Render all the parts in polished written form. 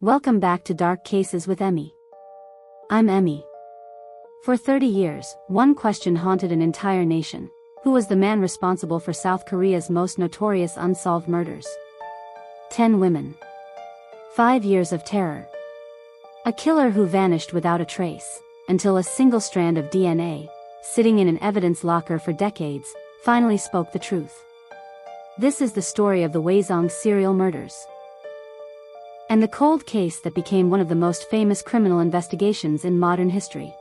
Welcome back to Dark Cases with Emmy. I'm Emmy. For 30 years, one question haunted an entire nation. Who was the man responsible for South Korea's most notorious unsolved murders? 10 women. 5 years of terror. A killer who vanished without a trace, until a single strand of DNA, sitting in an evidence locker for decades, finally spoke the truth. This is the story of the Hwaseong serial murders. And the cold case that became one of the most famous criminal investigations in modern history.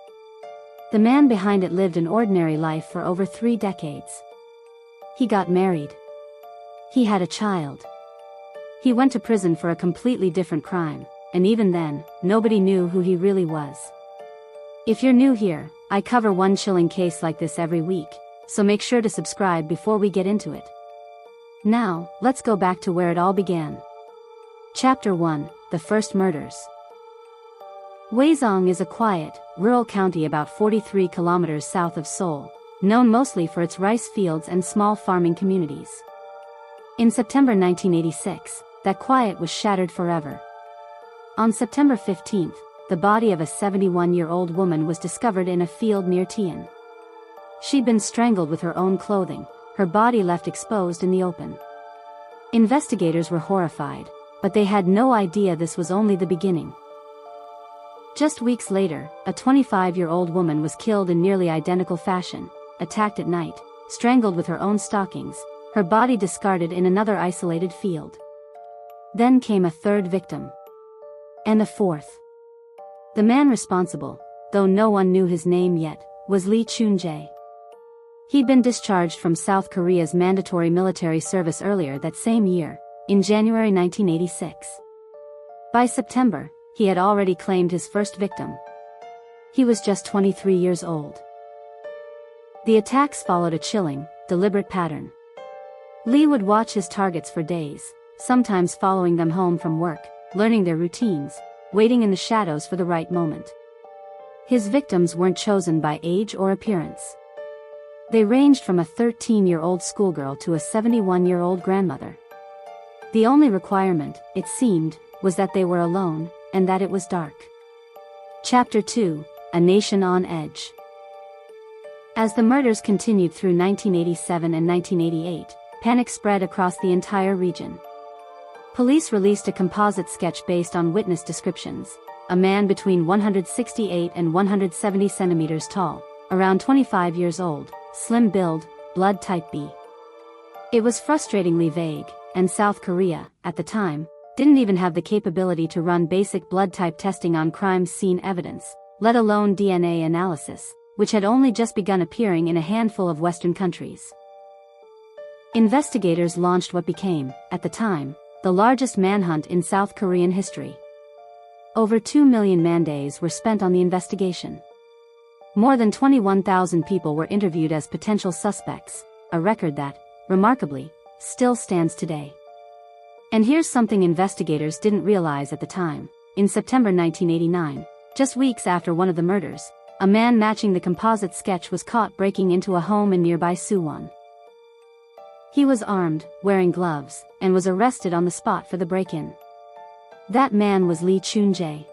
The man behind it lived an ordinary life for over 3 decades. He got married. He had a child. He went to prison for a completely different crime, and even then, nobody knew who he really was. If you're new here, I cover one chilling case like this every week, so make sure to subscribe before we get into it. Now, let's go back to where it all began. Chapter 1, The First Murders. Hwaseong is a quiet, rural county about 43 kilometers south of Seoul, known mostly for its rice fields and small farming communities. In September 1986, that quiet was shattered forever. On September 15th, the body of a 71-year-old woman was discovered in a field near Tian. She'd been strangled with her own clothing, her body left exposed in the open. Investigators were horrified, but they had no idea this was only the beginning. Just weeks later, a 25-year-old woman was killed in nearly identical fashion, attacked at night, strangled with her own stockings, her body discarded in another isolated field. Then came a third victim. And a fourth. The man responsible, though no one knew his name yet, was Lee Chun-jae. He'd been discharged from South Korea's mandatory military service earlier that same year, in January 1986. By September, he had already claimed his first victim. He was just 23 years old. The attacks followed a chilling, deliberate pattern. Lee would watch his targets for days, sometimes following them home from work, learning their routines, waiting in the shadows for the right moment. His victims weren't chosen by age or appearance. They ranged from a 13-year-old schoolgirl to a 71-year-old grandmother. The only requirement, it seemed, was that they were alone, and that it was dark. Chapter 2, A Nation on Edge. As the murders continued through 1987 and 1988, panic spread across the entire region. Police released a composite sketch based on witness descriptions. A man between 168 and 170 centimeters tall, around 25 years old, slim build, blood type B. It was frustratingly vague, and South Korea, at the time, didn't even have the capability to run basic blood type testing on crime scene evidence, let alone DNA analysis, which had only just begun appearing in a handful of Western countries. Investigators launched what became, at the time, the largest manhunt in South Korean history. Over 2 million man-days were spent on the investigation. More than 21,000 people were interviewed as potential suspects, a record that, remarkably, still stands today. And here's something investigators didn't realize at the time. In September 1989, just weeks after one of the murders, a man matching the composite sketch was caught breaking into a home in nearby Suwon. He was armed, wearing gloves, and was arrested on the spot for the break-in. That man was Lee Chun-jae.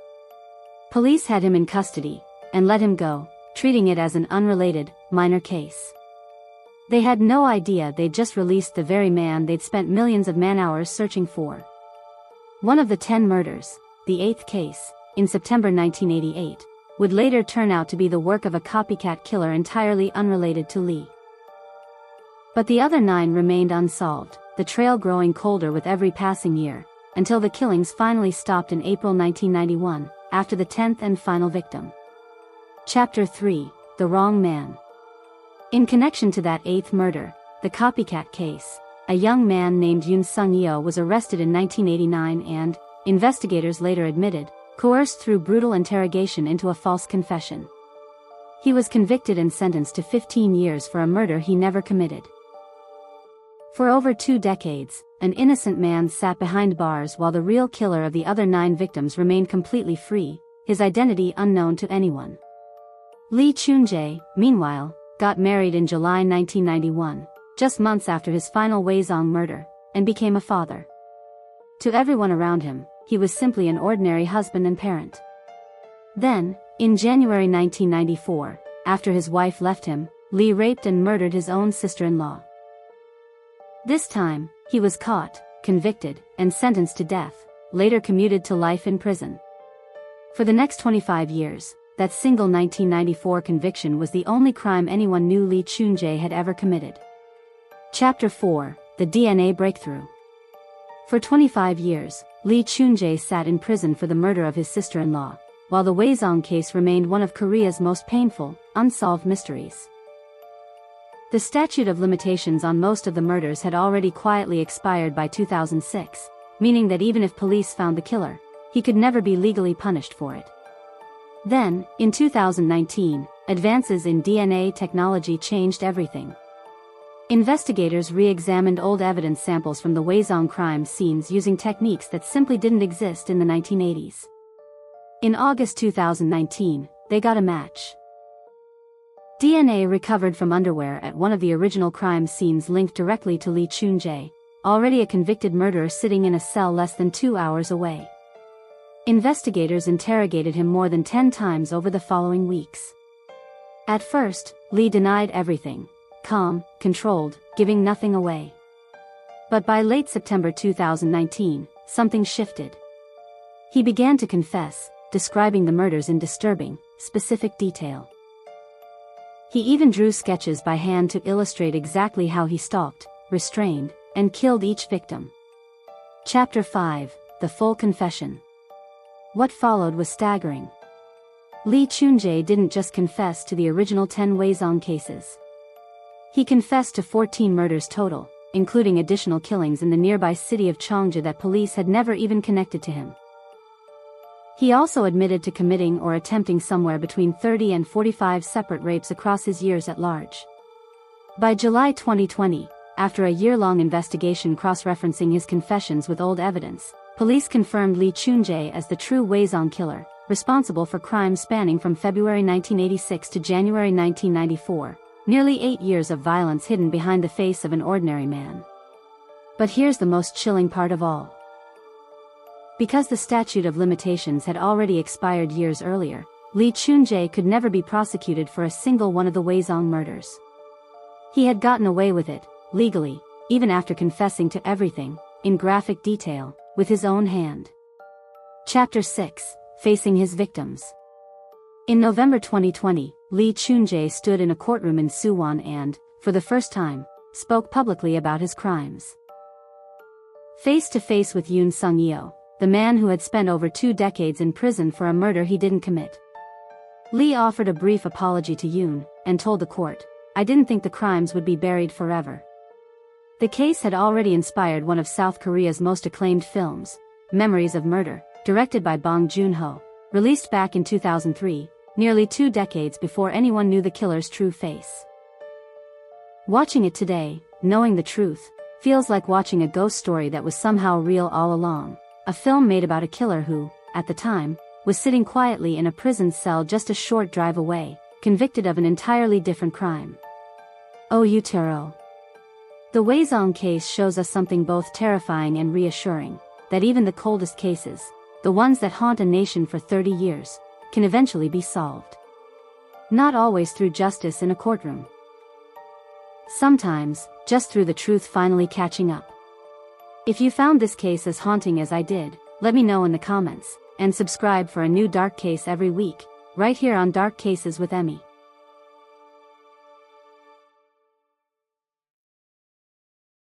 Police had him in custody, and let him go, treating it as an unrelated, minor case. They had no idea they'd just released the very man they'd spent millions of man-hours searching for. One of the 10 murders, the 8th case, in September 1988, would later turn out to be the work of a copycat killer entirely unrelated to Lee. But the other 9 remained unsolved, the trail growing colder with every passing year, until the killings finally stopped in April 1991, after the 10th and final victim. Chapter 3, The Wrong Man. In connection to that 8th murder, the copycat case, a young man named Yoon Sung-yeo was arrested in 1989 and, investigators later admitted, coerced through brutal interrogation into a false confession. He was convicted and sentenced to 15 years for a murder he never committed. For over 2 decades, an innocent man sat behind bars while the real killer of the other 9 victims remained completely free, his identity unknown to anyone. Lee Chun-jae, meanwhile, got married in July 1991, just months after his final Hwaseong murder, and became a father. To everyone around him, he was simply an ordinary husband and parent. Then, in January 1994, after his wife left him, Lee raped and murdered his own sister-in-law. This time, he was caught, convicted, and sentenced to death, later commuted to life in prison. For the next 25 years, that single 1994 conviction was the only crime anyone knew Lee Chun-jae had ever committed. Chapter 4: The DNA Breakthrough. For 25 years, Lee Chun-jae sat in prison for the murder of his sister-in-law, while the Hwaseong case remained one of Korea's most painful, unsolved mysteries. The statute of limitations on most of the murders had already quietly expired by 2006, meaning that even if police found the killer, he could never be legally punished for it. Then, in 2019, advances in DNA technology changed everything. Investigators re-examined old evidence samples from the Hwaseong crime scenes using techniques that simply didn't exist in the 1980s. In August 2019, they got a match. DNA recovered from underwear at one of the original crime scenes linked directly to Lee Chun-jae, already a convicted murderer sitting in a cell less than 2 hours away. Investigators interrogated him more than 10 times over the following weeks. At first, Lee denied everything, calm, controlled, giving nothing away. But by late September 2019, something shifted. He began to confess, describing the murders in disturbing, specific detail. He even drew sketches by hand to illustrate exactly how he stalked, restrained, and killed each victim. Chapter 5: The Full Confession. What followed was staggering. Lee Chun-jae didn't just confess to the original 10 Hwaseong cases. He confessed to 14 murders total, including additional killings in the nearby city of Cheongju that police had never even connected to him. He also admitted to committing or attempting somewhere between 30 and 45 separate rapes across his years at large. By July 2020, after a year-long investigation cross-referencing his confessions with old evidence, police confirmed Lee Chun-jae as the true Hwaseong killer, responsible for crimes spanning from February 1986 to January 1994, nearly 8 years of violence hidden behind the face of an ordinary man. But here's the most chilling part of all. Because the statute of limitations had already expired years earlier, Lee Chun-jae could never be prosecuted for a single one of the Hwaseong murders. He had gotten away with it, legally, even after confessing to everything, in graphic detail, with his own hand. Chapter 6: Facing his victims. In November 2020, Lee Chun-jae stood in a courtroom in Suwon and, for the first time, spoke publicly about his crimes. Face to face with Yoon Sung-yeol, the man who had spent over 2 decades in prison for a murder he didn't commit. Lee offered a brief apology to Yoon, and told the court, "I didn't think the crimes would be buried forever." The case had already inspired one of South Korea's most acclaimed films, Memories of Murder, directed by Bong Joon-ho, released back in 2003, nearly 2 decades before anyone knew the killer's true face. Watching it today, knowing the truth, feels like watching a ghost story that was somehow real all along. A film made about a killer who, at the time, was sitting quietly in a prison cell just a short drive away, convicted of an entirely different crime. Oh Utero. The Hwaseong case shows us something both terrifying and reassuring, that even the coldest cases, the ones that haunt a nation for 30 years, can eventually be solved. Not always through justice in a courtroom. Sometimes, just through the truth finally catching up. If you found this case as haunting as I did, let me know in the comments, and subscribe for a new dark case every week, right here on Dark Cases with Emmy.